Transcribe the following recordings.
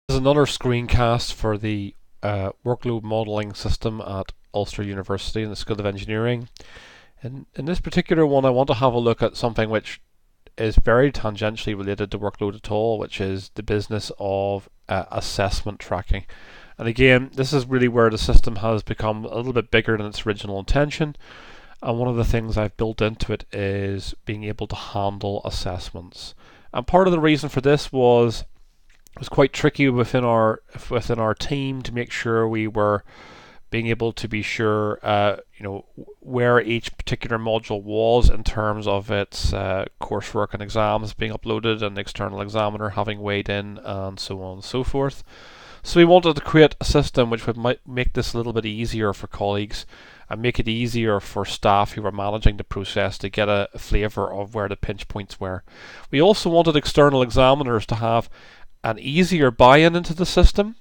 This is another screencast for the workload modeling system at Ulster University in the School of Engineering. In this particular one, I want to have a look at something which is very tangentially related to workload at all, which is the business of assessment tracking. And again, this is really where the system has become a little bit bigger than its original intention. And one of the things I've built into it is being able to handle assessments. And part of the reason for this was it was quite tricky within our team to make sure we were being able to be sure, where each particular module was in terms of its coursework and exams being uploaded, and the external examiner having weighed in, and so on and so forth. So we wanted to create a system which would make this a little bit easier for colleagues and make it easier for staff who were managing the process to get a flavour of where the pinch points were. We also wanted external examiners to have an easier buy-in into the system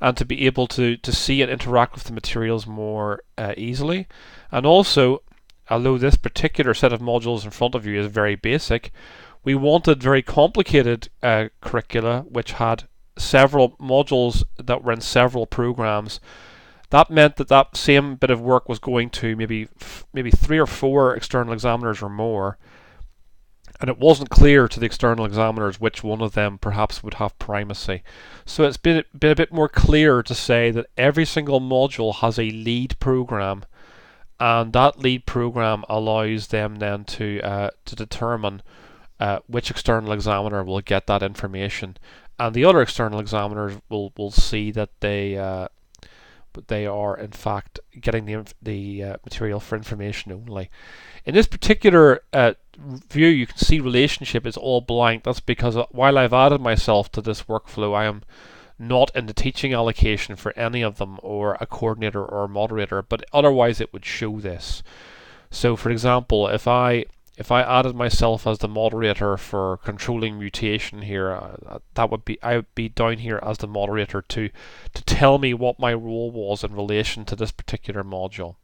and to be able to see and interact with the materials more easily. And also, although this particular set of modules in front of you is very basic, we wanted very complicated curricula which had several modules that were in several programs. That meant that same bit of work was going to maybe 3 or 4 external examiners or more, and it wasn't clear to the external examiners which one of them perhaps would have primacy. So it's been a bit more clear to say that every single module has a lead program, and that lead program allows them then to determine which external examiner will get that information, and the other external examiners will see that they are in fact getting the material for information only. In this particular view, you can see relationship is all blank. That's because while I've added myself to this workflow, I am not in the teaching allocation for any of them, or a coordinator or a moderator, but otherwise it would show this. So for example, if I added myself as the moderator for controlling mutation here, I would be down here as the moderator to tell me what my role was in relation to this particular module.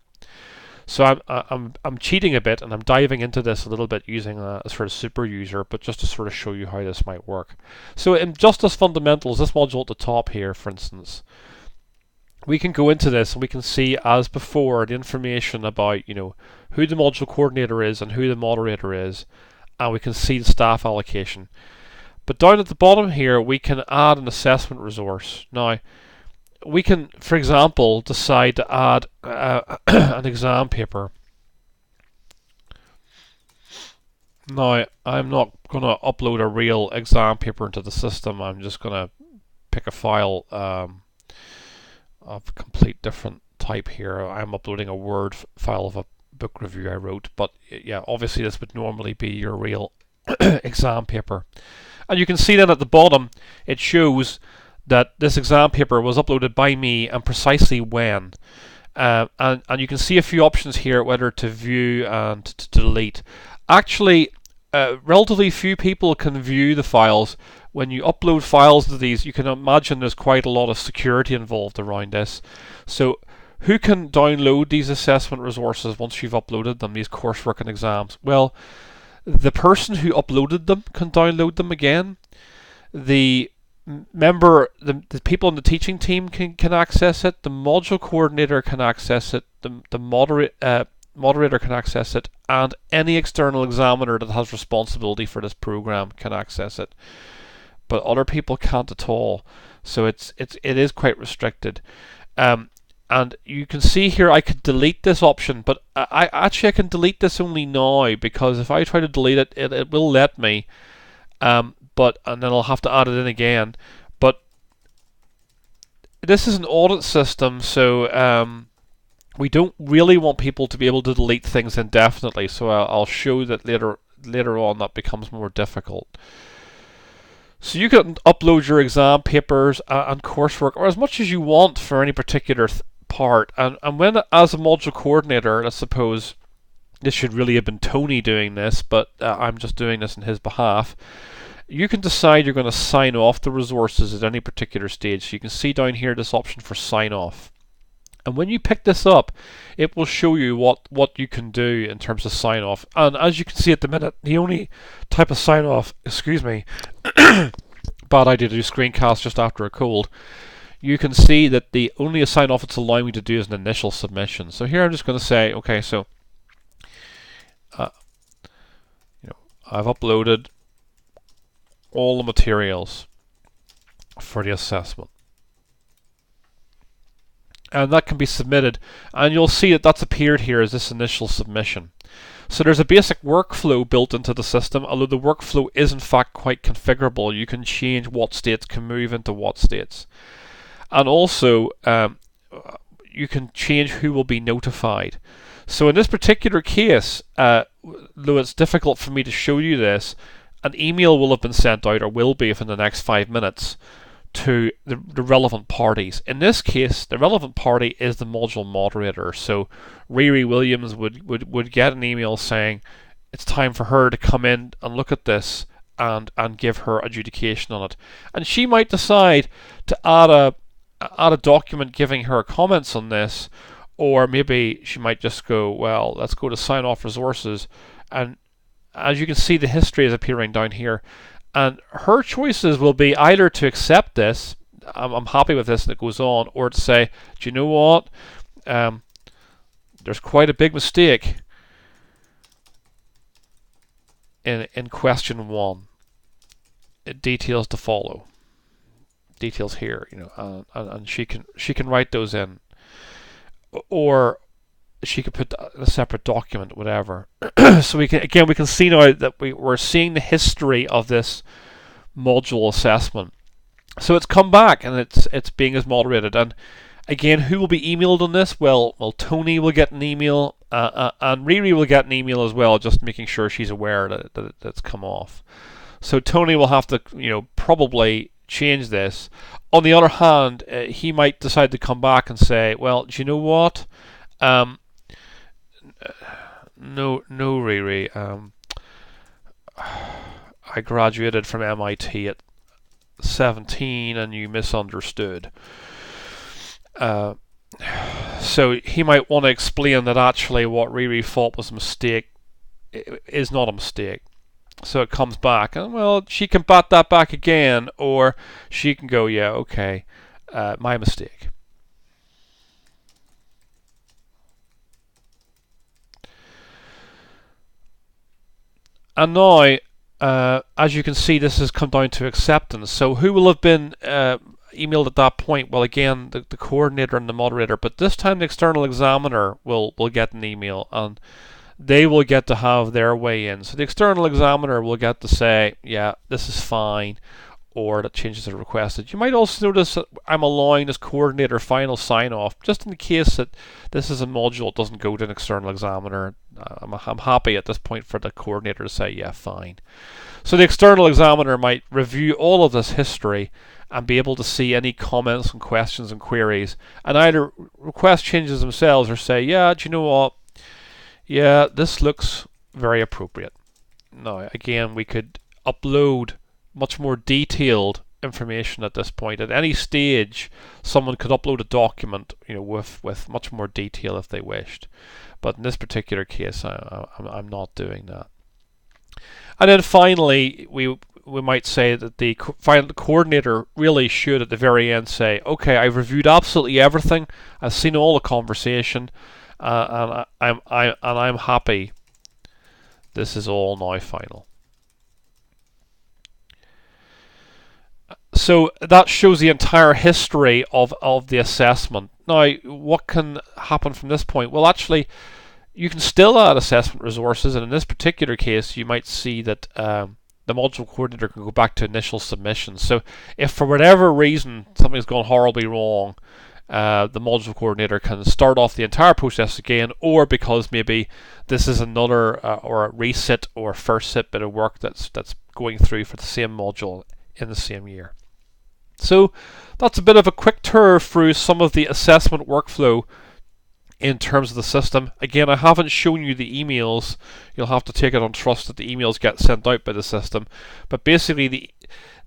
So I'm cheating a bit, and I'm diving into this a little bit using a sort of super user, but just to sort of show you how this might work. So in Justice Fundamentals, this module at the top here, for instance, we can go into this and we can see, as before, the information about who the module coordinator is and who the moderator is, and we can see the staff allocation. But down at the bottom here, we can add an assessment resource. Now, we can, for example, decide to add an exam paper. Now, I'm not going to upload a real exam paper into the system. I'm just going to pick a file of complete different type here. I'm uploading a Word file of a book review I wrote, but yeah, obviously this would normally be your real exam paper. And you can see then at the bottom it shows that this exam paper was uploaded by me and precisely when. And you can see a few options here, whether to view and to delete. Actually, relatively few people can view the files. When you upload files to these, you can imagine there's quite a lot of security involved around this. So who can download these assessment resources once you've uploaded them, these coursework and exams? Well, the person who uploaded them can download them again. The people in the teaching team can access it. The module coordinator can access it. The moderator can access it, and any external examiner that has responsibility for this program can access it. But other people can't at all. So it is quite restricted. And you can see here I could delete this option, but I can delete this only now, because if I try to delete it, it will let me. And then I'll have to add it in again. But this is an audit system, so we don't really want people to be able to delete things indefinitely. So I'll show that later on that becomes more difficult. So you can upload your exam papers and coursework, or as much as you want for any particular part. And when, as a module coordinator, let's suppose this should really have been Tony doing this, but I'm just doing this in his behalf. You can decide you're going to sign off the resources at any particular stage. So you can see down here this option for sign off. And when you pick this up, it will show you what you can do in terms of sign off. And as you can see at the minute, the only type of sign off, bad idea to do screencasts just after a cold. You can see that the only sign off it's allowing me to do is an initial submission. So here I'm just going to say, okay, so I've uploaded all the materials for the assessment, and that can be submitted, and you'll see that that's appeared here as this initial submission. So there's a basic workflow built into the system, although the workflow is in fact quite configurable. You can change what states can move into what states, and also you can change who will be notified. So in this particular case, though it's difficult for me to show you this, an email will have been sent out, or will be within the next 5 minutes, to the relevant parties. In this case, the relevant party is the module moderator. So Riri Williams would get an email saying it's time for her to come in and look at this and give her adjudication on it. And she might decide to add a document giving her comments on this, or maybe she might just go, well, let's go to sign off resources, and as you can see, the history is appearing down here, and her choices will be either to accept this, I'm happy with this, and it goes on, or to say, do you know what, there's quite a big mistake in question 1. Details to follow. Details here, and she can write those in, or she could put a separate document, whatever. So we can see now that we're seeing the history of this module assessment. So it's come back and it's being as moderated. And again, who will be emailed on this? Well, Tony will get an email, and Riri will get an email as well, just making sure she's aware that it's come off. So Tony will have to, probably change this. On the other hand, he might decide to come back and say, well, do you know what? No, Riri. I graduated from MIT at 17, and you misunderstood. So he might want to explain that actually what Riri thought was a mistake is not a mistake. So it comes back, and well, she can bat that back again, or she can go, yeah, okay, my mistake. And now, as you can see, this has come down to acceptance. So who will have been emailed at that point? Well, again, the coordinator and the moderator, but this time the external examiner will get an email, and they will get to have their way in. So the external examiner will get to say, yeah, this is fine, or that changes are requested. You might also notice that I'm allowing this coordinator final sign-off, just in the case that this is a module that doesn't go to an external examiner. I'm happy at this point for the coordinator to say, yeah, fine. So the external examiner might review all of this history and be able to see any comments and questions and queries, and either request changes themselves or say, yeah, do you know what? Yeah, this looks very appropriate. Now, again, we could upload much more detailed information at this point. At any stage, someone could upload a document, with much more detail if they wished. But in this particular case, I'm not doing that. And then finally, we might say that the coordinator really should, at the very end, say, okay, I've reviewed absolutely everything. I've seen all the conversation. And I'm happy. This is all now final. So that shows the entire history of the assessment. Now, what can happen from this point? Well, actually, you can still add assessment resources, and in this particular case, you might see that the module coordinator can go back to initial submission. So if for whatever reason something's gone horribly wrong, the module coordinator can start off the entire process again, or because maybe this is another or a resit or first sit bit of work that's going through for the same module in the same year. So that's a bit of a quick tour through some of the assessment workflow in terms of the system. Again, I haven't shown you the emails. You'll have to take it on trust that the emails get sent out by the system. But basically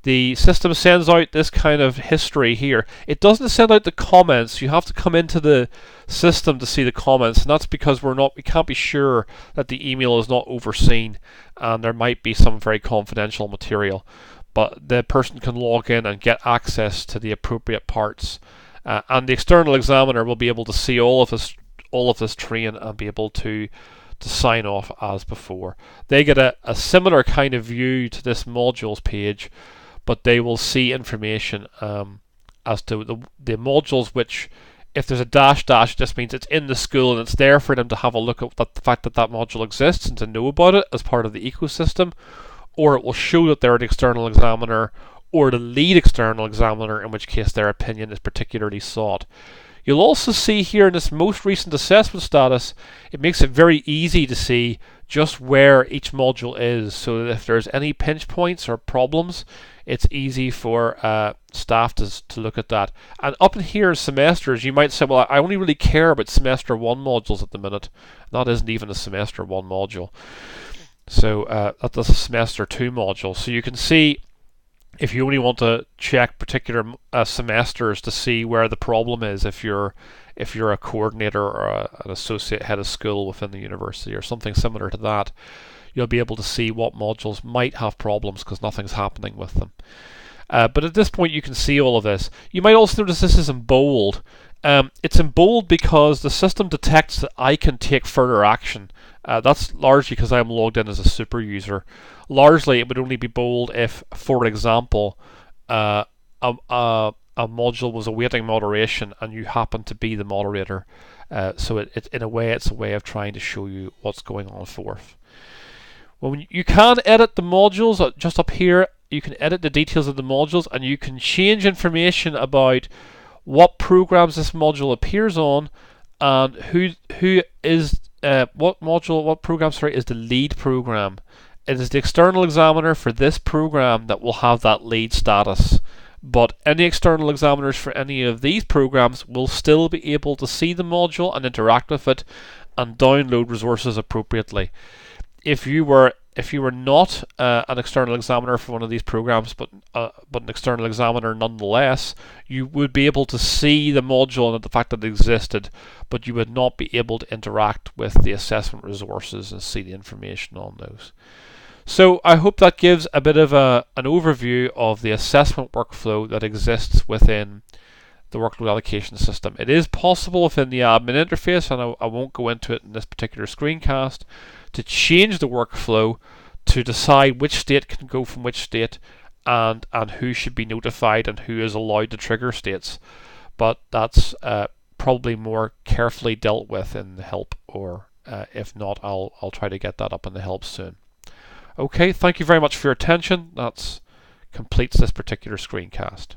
the system sends out this kind of history here. It doesn't send out the comments. You have to come into the system to see the comments, and that's because we can't be sure that the email is not overseen, and there might be some very confidential material. but the person can log in and get access to the appropriate parts, and the external examiner will be able to see all of this train and be able to sign off as before. They get a similar kind of view to this modules page, but they will see information as to the modules, which, if there's a dash, it just means it's in the school and it's there for them to have a look at the fact that that module exists and to know about it as part of the ecosystem, or it will show that they're an external examiner or the lead external examiner, in which case their opinion is particularly sought. You'll also see here in this most recent assessment status, it makes it very easy to see just where each module is, so that if there's any pinch points or problems, it's easy for staff to look at that. And up in here, semesters, you might say, well, I only really care about semester 1 modules at the minute. That isn't even a semester 1 module. So that's a semester 2 module. So you can see, if you only want to check particular semesters to see where the problem is, if you're a coordinator or an associate head of school within the university or something similar to that, you'll be able to see what modules might have problems because nothing's happening with them. But at this point you can see all of this. You might also notice this is in bold. It's in bold because the system detects that I can take further action. That's largely because I'm logged in as a super user. Largely it would only be bold if, for example, a module was awaiting moderation and you happen to be the moderator. So in a way it's a way of trying to show you what's going on forth. Well, you can edit the modules just up here. You can edit the details of the modules, and you can change information about what programs this module appears on, and who is what program is the lead program. It is the external examiner for this program that will have that lead status, but any external examiners for any of these programs will still be able to see the module and interact with it and download resources appropriately. If you were not an external examiner for one of these programs, but an external examiner nonetheless, you would be able to see the module and the fact that it existed, but you would not be able to interact with the assessment resources and see the information on those. So I hope that gives a bit of an overview of the assessment workflow that exists within the workload allocation system. It is possible within the admin interface, and I won't go into it in this particular screencast, to change the workflow to decide which state can go from which state and who should be notified and who is allowed to trigger states. But that's probably more carefully dealt with in the help, or if not, I'll try to get that up in the help soon. Okay, thank you very much for your attention. That completes this particular screencast.